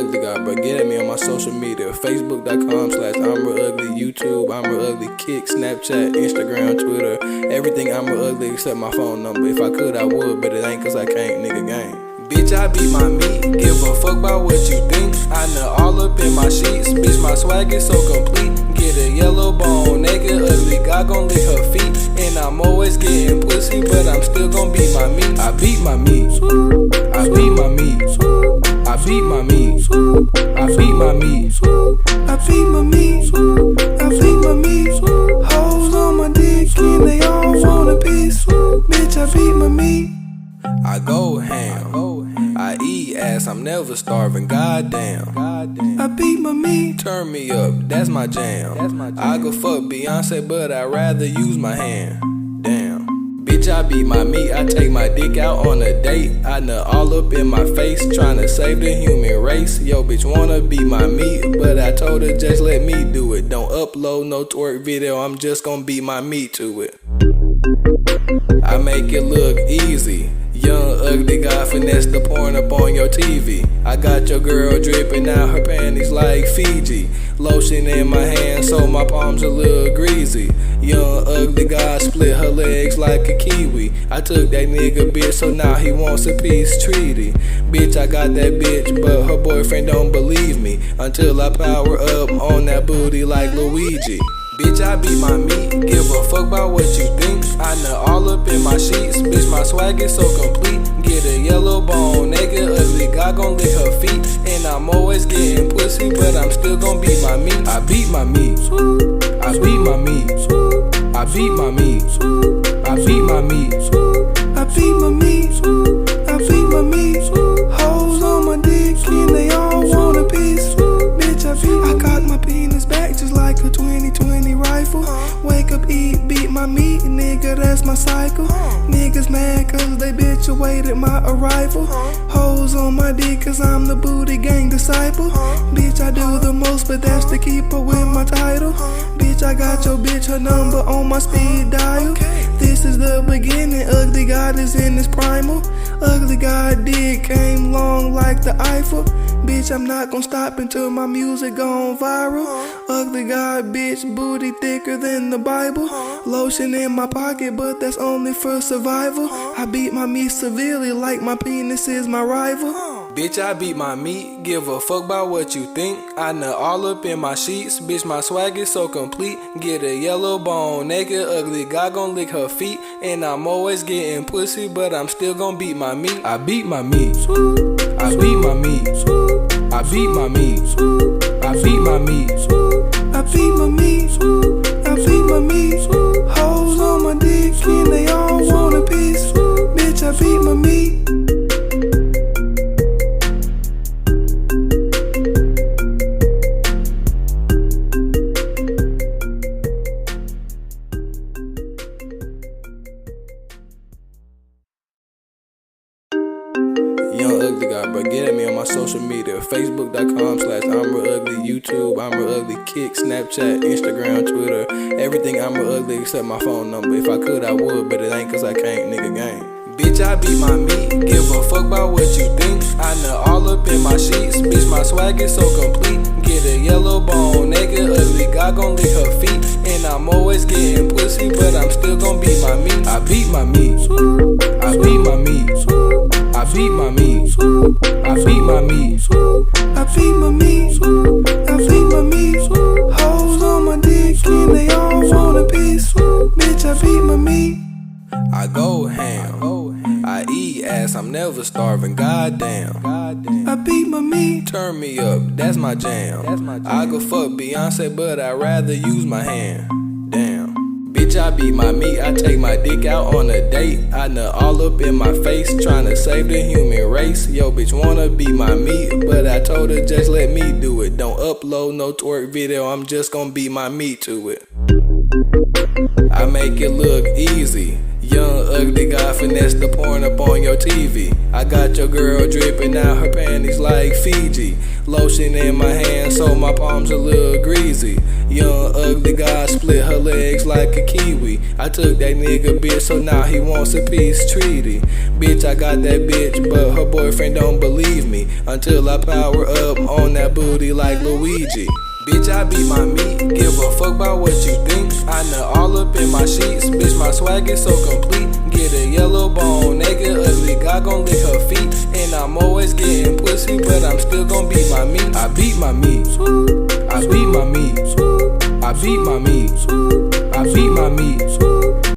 Ugly guy, bro. Get at me on my social media. Facebook.com/I'mRealUgly, YouTube, I'mRealUgly, Kick, Snapchat, Instagram, Twitter. Everything I'mRealUgly except my phone number. If I could, I would, but it ain't cause I can't, nigga gang. Bitch, I beat my meat, give a fuck about what you think. I nut all up in my sheets, bitch, my swag is so complete. Get a yellow bone, naked, ugly guy gon' lick her feet. And I'm always getting pussy, but I'm still gon' beat my meat. I beat my meat, I beat my meat, I beat my meat, I beat my meat, I beat my meat, I beat my meat. Hoes on my dick and they all want a piece. Bitch, I beat my meat. I go ham, I eat ass, I'm never starving, goddamn. I beat my meat. Turn me up, that's my jam. I go fuck Beyonce, but I'd rather use my hand. Damn. Bitch, I beat my meat, I take my dick out on a date. I nut all up in my face, tryna save the human race. Yo, bitch wanna beat my meat, but I told her just let me do it. Don't upload no twerk video, I'm just gon' beat my meat to it. I make it look easy. Young ugly guy finesse the porn up on your TV. I got your girl dripping out her panties like Fiji. Lotion in my hand so my palms a little greasy. Young ugly guy split her legs like a kiwi. I took that nigga bitch so now he wants a peace treaty. Bitch, I got that bitch but her boyfriend don't believe me until I power up on that booty like Luigi. Bitch, I beat my meat, give a fuck about what you think. I nut all up in my sheets, bitch, my swag is so complete. Get a yellow bone, naked, ugly guy gon' lick her feet. And I'm always getting pussy, but I'm still gon' beat my meat. I beat my meat, I beat my meat, I beat my meat, I beat my meat, I beat my meat, I beat my meat. Hoes on my dick and they all want a piece. Bitch, I got my penis back just like a 2020 rifle. Wake up, eat, beat my meat, nigga, that's my cycle. Niggas mad cause they bitch-awaited my arrival. Hoes on my dick cause I'm the booty gang disciple. Bitch, I do the most, but that's to keep her with my title. Bitch, I got your bitch, her number on my speed dial. This is the beginning, ugly God is in his primal. Ugly God dick came long like the Eiffel. Bitch, I'm not gon' stop until my music gone viral. Ugly God bitch, booty thicker than the Bible. Lotion in my pocket, but that's only for survival. I beat my meat severely like my penis is my rival. Bitch, I beat my meat, give a fuck about what you think. I nut all up in my sheets, bitch, my swag is so complete. Get a yellow bone, naked, ugly guy gon' lick her feet. And I'm always getting pussy, but I'm still gon' beat my meat. I beat my meat, I beat my meat, I beat my meat, I beat my meat, I beat my meat, I beat my meat. Hoes on my dick and they all want a piece. Bitch, I beat my meat. Young ugly guy, bro. Get at me on my social media. Facebook.com/I'mRealUgly, YouTube, I'mRealUgly, Kick, Snapchat, Instagram, Twitter. Everything I'mRealUgly except my phone number. If I could, I would, but it ain't cause I can't, nigga gang. Bitch, I beat my meat, give a fuck about what you think. I nut all up in my sheets, bitch, my swag is so complete. Get a yellow bone, naked, ugly guy gon' lick her feet. And I'm always getting pussy, but I'm still gon' beat my meat. I beat my meat, I beat my meat, I beat my meat, I beat my meat, I beat my meat, I beat my meat. Hoes on my dick and they all want a piece. Bitch, I beat my meat. I go ham, I eat ass, I'm never starving, goddamn. I beat my meat. Turn me up, that's my jam. I go fuck Beyonce, but I'd rather use my hand. Damn. Bitch, I beat my meat, I take my dick out on a date. I nut all up in my face, tryna save the human race. Yo, bitch wanna beat my meat, but I told her just let me do it. Don't upload no twerk video, I'm just gon' beat my meat to it. I make it look easy. Young ugly guy finesse the porn up on your TV. I got your girl dripping out her panties like Fiji. Lotion in my hand so my palms a little greasy. Young ugly guy split her legs like a kiwi. I took that nigga bitch so now he wants a peace treaty. Bitch, I got that bitch but her boyfriend don't believe me until I power up on that booty like Luigi. Bitch, I beat my meat, give a fuck about what you think. I nut all up in my sheets, bitch, my swag is so complete. Get a yellow bone, naked ugly guy gon' lick her feet. And I'm always getting pussy, but I'm still gon' beat my meat. I beat my meat, I beat my meat, I beat my meat, I beat my meat.